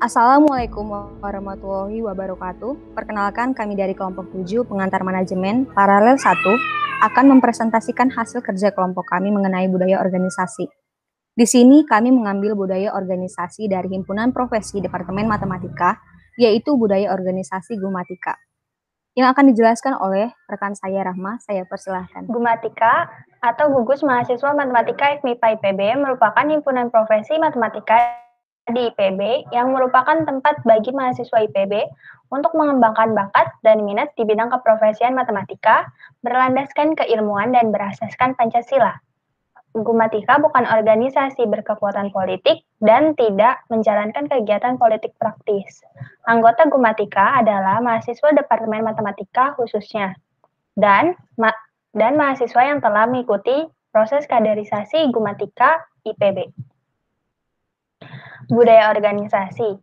Assalamualaikum warahmatullahi wabarakatuh. Perkenalkan, kami dari kelompok 7 pengantar manajemen paralel 1 akan mempresentasikan hasil kerja kelompok kami mengenai budaya organisasi. Di sini kami mengambil budaya organisasi dari Himpunan Profesi Departemen Matematika, yaitu budaya organisasi Gumatika, yang akan dijelaskan oleh rekan saya Rahma. Saya persilahkan. Gumatika atau Gugus Mahasiswa Matematika FMIPA IPB merupakan himpunan profesi matematika di IPB yang merupakan tempat bagi mahasiswa IPB untuk mengembangkan bakat dan minat di bidang keprofesian matematika, berlandaskan keilmuan dan berasaskan Pancasila. Gumatika bukan organisasi berkekuatan politik dan tidak menjalankan kegiatan politik praktis. Anggota Gumatika adalah mahasiswa Departemen Matematika khususnya, dan mahasiswa yang telah mengikuti proses kaderisasi Gumatika IPB. Budaya organisasi.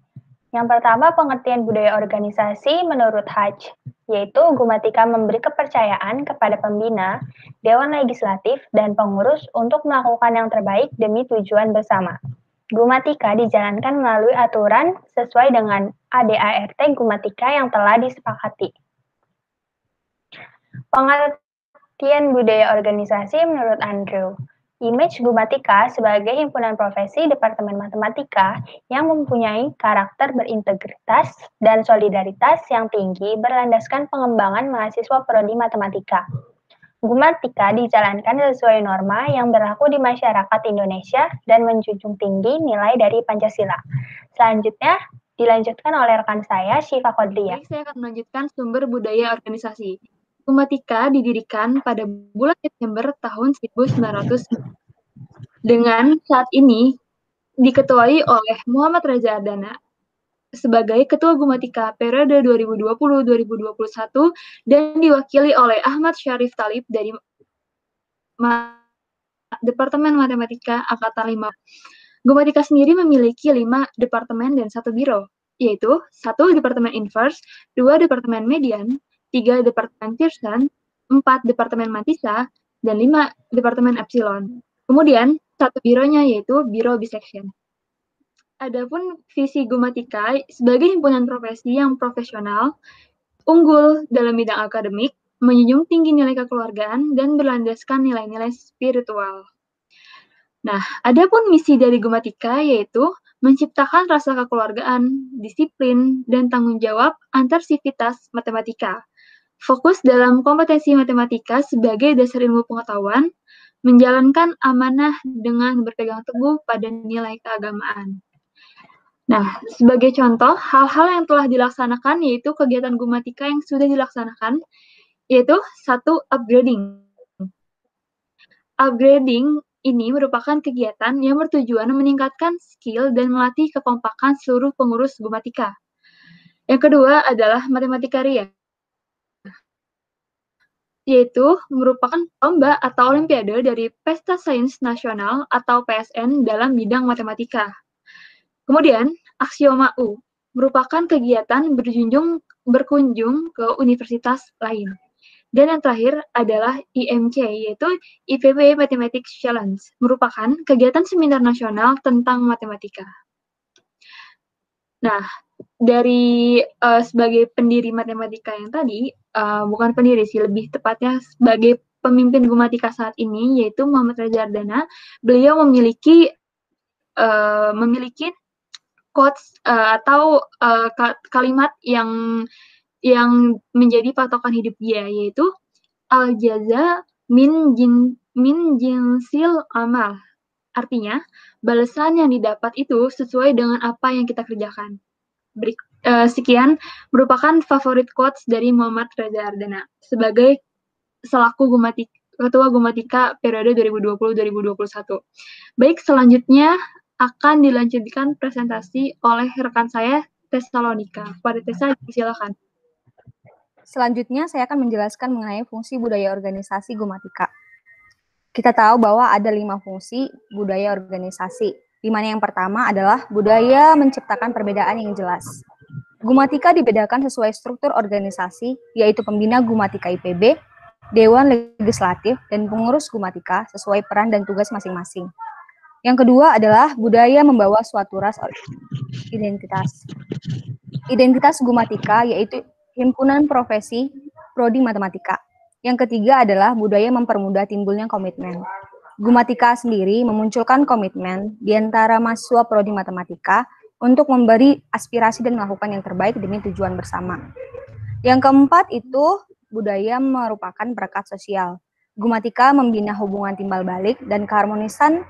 Yang pertama, pengertian budaya organisasi menurut Hatch, yaitu Gumatika memberi kepercayaan kepada pembina, Dewan Legislatif, dan pengurus untuk melakukan yang terbaik demi tujuan bersama. Gumatika dijalankan melalui aturan sesuai dengan ADART Gumatika yang telah disepakati. Pengertian budaya organisasi menurut Andrew. Image Gumatika sebagai himpunan profesi Departemen Matematika yang mempunyai karakter berintegritas dan solidaritas yang tinggi berlandaskan pengembangan mahasiswa prodi matematika. Gumatika dijalankan sesuai norma yang berlaku di masyarakat Indonesia dan menjunjung tinggi nilai dari Pancasila. Selanjutnya, dilanjutkan oleh rekan saya, Syifa Kodlia. Saya akan melanjutkan sumber budaya organisasi. Gumatika didirikan pada bulan Desember tahun 1900 dengan saat ini diketuai oleh Muhammad Reza Ardana sebagai Ketua Gumatika periode 2020-2021 dan diwakili oleh Ahmad Syarif Talib dari Departemen Matematika Angkatan 5. Gumatika sendiri memiliki 5 departemen dan 1 biro, yaitu 1 Departemen Inverse, 2 Departemen Median, 3 Departemen Pearson, 4 Departemen Mantissa, dan 5 Departemen Epsilon. Kemudian, 1 bironya yaitu Biro Bisection. Adapun visi Gumatika sebagai himpunan profesi yang profesional, unggul dalam bidang akademik, menjunjung tinggi nilai kekeluargaan, dan berlandaskan nilai-nilai spiritual. Nah, adapun misi dari Gumatika yaitu menciptakan rasa kekeluargaan, disiplin, dan tanggung jawab antar sivitas matematika. Fokus dalam kompetensi matematika sebagai dasar ilmu pengetahuan, menjalankan amanah dengan berpegang teguh pada nilai keagamaan. Nah, sebagai contoh, hal-hal yang telah dilaksanakan yaitu kegiatan Gumatika yang sudah dilaksanakan, yaitu 1. Upgrading. Upgrading ini merupakan kegiatan yang bertujuan meningkatkan skill dan melatih kekompakan seluruh pengurus Gumatika. Yang kedua adalah Matematika Ria, yaitu merupakan lomba atau olimpiade dari Pesta Sains Nasional atau PSN dalam bidang matematika. Kemudian, Aksioma U merupakan kegiatan berkunjung ke universitas lain. Dan yang terakhir adalah IMC, yaitu IPB Mathematics Challenge, merupakan kegiatan seminar nasional tentang matematika. Nah, dari sebagai pendiri matematika yang tadi, bukan pendiri sih, lebih tepatnya sebagai pemimpin Gumatika saat ini, yaitu Muhammad Reza Ardana. Beliau memiliki quotes atau kalimat yang menjadi patokan hidup dia, yaitu al-jaza min jinsil amal. Artinya, balasan yang didapat itu sesuai dengan apa yang kita kerjakan. Sekian merupakan favorit quotes dari Muhammad Reza Ardana sebagai selaku Ketua Gumatika periode 2020-2021. Baik, selanjutnya akan dilanjutkan presentasi oleh rekan saya, Tesalonika. Pada Tessa, silakan. Selanjutnya, saya akan menjelaskan mengenai fungsi budaya organisasi Gumatika. Kita tahu bahwa ada 5 fungsi budaya organisasi, di mana yang pertama adalah budaya menciptakan perbedaan yang jelas. Gumatika dibedakan sesuai struktur organisasi, yaitu pembina Gumatika IPB, Dewan Legislatif, dan pengurus Gumatika sesuai peran dan tugas masing-masing. Yang kedua adalah budaya membawa suatu ras identitas. Identitas Gumatika yaitu himpunan profesi prodi matematika. Yang ketiga adalah budaya mempermudah timbulnya komitmen. Gumatika sendiri memunculkan komitmen di antara mahasiswa prodi matematika untuk memberi aspirasi dan melakukan yang terbaik demi tujuan bersama. Yang keempat itu budaya merupakan perekat sosial. Gumatika membina hubungan timbal balik dan keharmonisan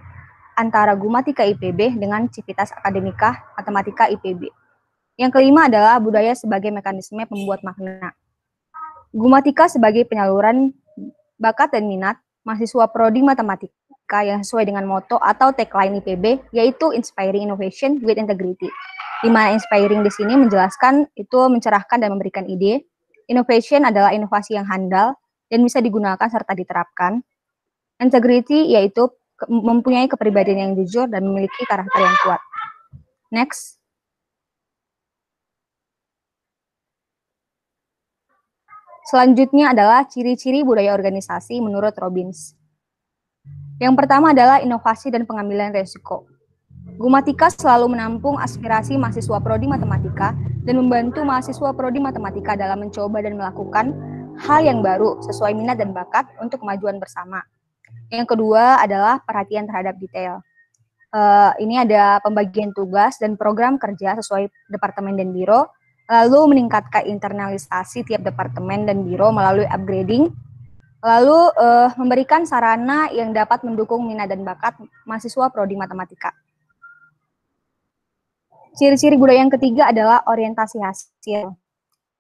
antara Gumatika IPB dengan Civitas Akademika Matematika IPB. Yang kelima adalah budaya sebagai mekanisme pembuat makna. Gumatika sebagai penyaluran bakat dan minat mahasiswa prodi matematika yang sesuai dengan moto atau tagline IPB, yaitu Inspiring Innovation with Integrity. Di mana inspiring di sini menjelaskan itu mencerahkan dan memberikan ide. Innovation adalah inovasi yang handal dan bisa digunakan serta diterapkan. Integrity yaitu mempunyai kepribadian yang jujur dan memiliki karakter yang kuat. Next. Selanjutnya adalah ciri-ciri budaya organisasi menurut Robbins. Yang pertama adalah inovasi dan pengambilan resiko. Gumatika selalu menampung aspirasi mahasiswa prodi matematika dan membantu mahasiswa prodi matematika dalam mencoba dan melakukan hal yang baru sesuai minat dan bakat untuk kemajuan bersama. Yang kedua adalah perhatian terhadap detail. Ini ada pembagian tugas dan program kerja sesuai departemen dan biro, lalu meningkatkan internalisasi tiap departemen dan biro melalui upgrading, lalu memberikan sarana yang dapat mendukung minat dan bakat mahasiswa prodi matematika. Ciri-ciri budaya yang ketiga adalah orientasi hasil.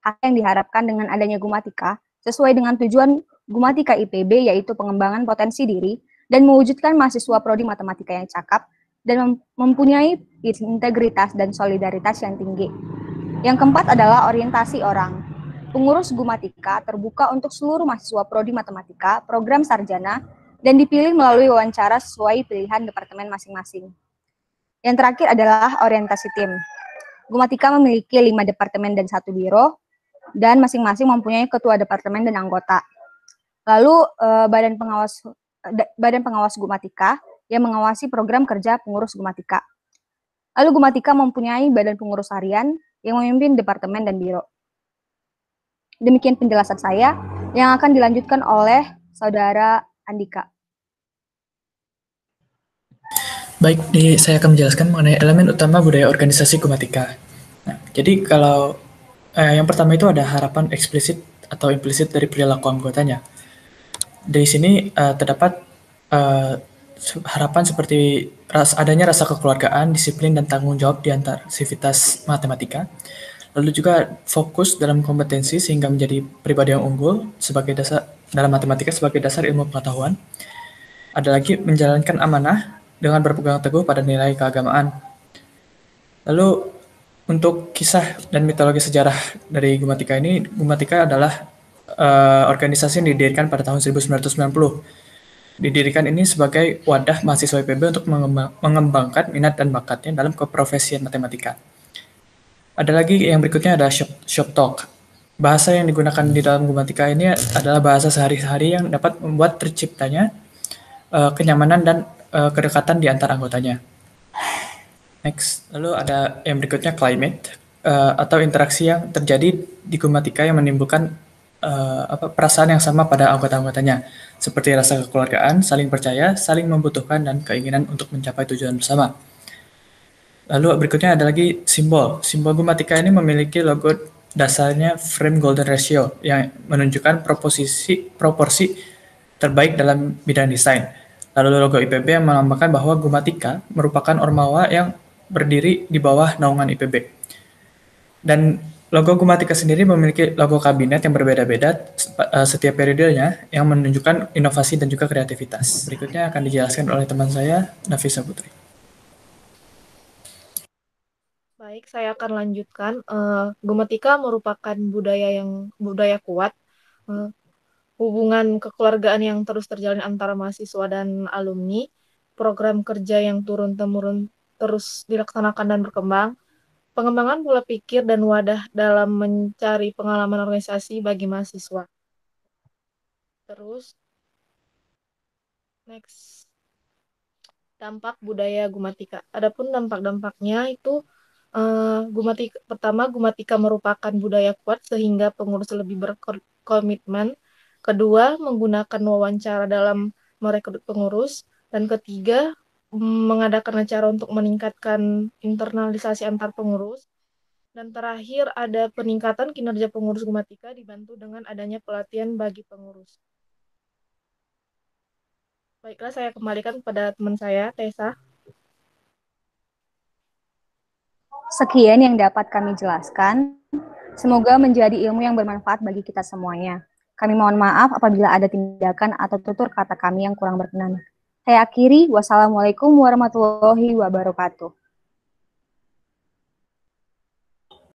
Hasil yang diharapkan dengan adanya Gumatika sesuai dengan tujuan Gumatika IPB, yaitu pengembangan potensi diri dan mewujudkan mahasiswa prodi matematika yang cakap dan mempunyai integritas dan solidaritas yang tinggi. Yang keempat adalah orientasi orang. Pengurus Gumatika terbuka untuk seluruh mahasiswa prodi matematika, program sarjana, dan dipilih melalui wawancara sesuai pilihan departemen masing-masing. Yang terakhir adalah orientasi tim. Gumatika memiliki 5 departemen dan 1 biro, dan masing-masing mempunyai ketua departemen dan anggota. Lalu badan pengawas Gumatika yang mengawasi program kerja pengurus Gumatika. Lalu Gumatika mempunyai badan pengurus harian yang memimpin departemen dan biro. Demikian penjelasan saya yang akan dilanjutkan oleh Saudara Andika. Baik, saya akan menjelaskan mengenai elemen utama budaya organisasi Gumatika. Nah, jadi kalau yang pertama itu ada harapan eksplisit atau implisit dari perilaku anggotanya. Dari sini terdapat harapan seperti adanya rasa kekeluargaan, disiplin, dan tanggung jawab di antara sivitas matematika. Lalu juga fokus dalam kompetensi sehingga menjadi pribadi yang unggul sebagai dasar dalam matematika sebagai dasar ilmu pengetahuan. Ada lagi menjalankan amanah dengan berpegang teguh pada nilai keagamaan. Lalu untuk kisah dan mitologi sejarah dari Gumatika ini, Gumatika adalah organisasi yang didirikan pada tahun 1990. Didirikan ini sebagai wadah mahasiswa IPB untuk mengembangkan minat dan bakatnya dalam keprofesian matematika. Ada lagi yang berikutnya ada shop talk. Bahasa yang digunakan di dalam Gumatika ini adalah bahasa sehari-hari yang dapat membuat terciptanya kenyamanan dan kedekatan di antara anggotanya. Next, lalu ada yang berikutnya climate atau interaksi yang terjadi di Gumatika yang menimbulkan perasaan yang sama pada anggota-anggotanya, seperti rasa kekeluargaan, saling percaya, saling membutuhkan, dan keinginan untuk mencapai tujuan bersama. Lalu berikutnya ada lagi simbol. Simbol Gumatika ini memiliki logo dasarnya frame golden ratio yang menunjukkan proporsi terbaik dalam bidang desain. Lalu logo IPB yang melambangkan bahwa Gumatika merupakan ormawa yang berdiri di bawah naungan IPB. Dan logo Gumatika sendiri memiliki logo kabinet yang berbeda-beda setiap periodenya yang menunjukkan inovasi dan juga kreativitas. Berikutnya akan dijelaskan oleh teman saya, Nafisa Putri. Baik, saya akan lanjutkan. Gumatika merupakan budaya kuat. Hubungan kekeluargaan yang terus terjalin antara mahasiswa dan alumni, program kerja yang turun-temurun terus dilaksanakan dan berkembang, pengembangan pola pikir dan wadah dalam mencari pengalaman organisasi bagi mahasiswa. Terus, next. Dampak budaya Gumatika. Adapun dampak-dampaknya itu pertama, Gumatika merupakan budaya kuat sehingga pengurus lebih berkomitmen. Kedua, menggunakan wawancara dalam merekrut pengurus. Dan ketiga, mengadakan acara untuk meningkatkan internalisasi antar pengurus. Dan terakhir, ada peningkatan kinerja pengurus Gumatika dibantu dengan adanya pelatihan bagi pengurus. Baiklah, saya kembalikan kepada teman saya, Tessa. Sekian yang dapat kami jelaskan. Semoga menjadi ilmu yang bermanfaat bagi kita semuanya. Kami mohon maaf apabila ada tindakan atau tutur kata kami yang kurang berkenan. Saya akhiri, wassalamualaikum warahmatullahi wabarakatuh.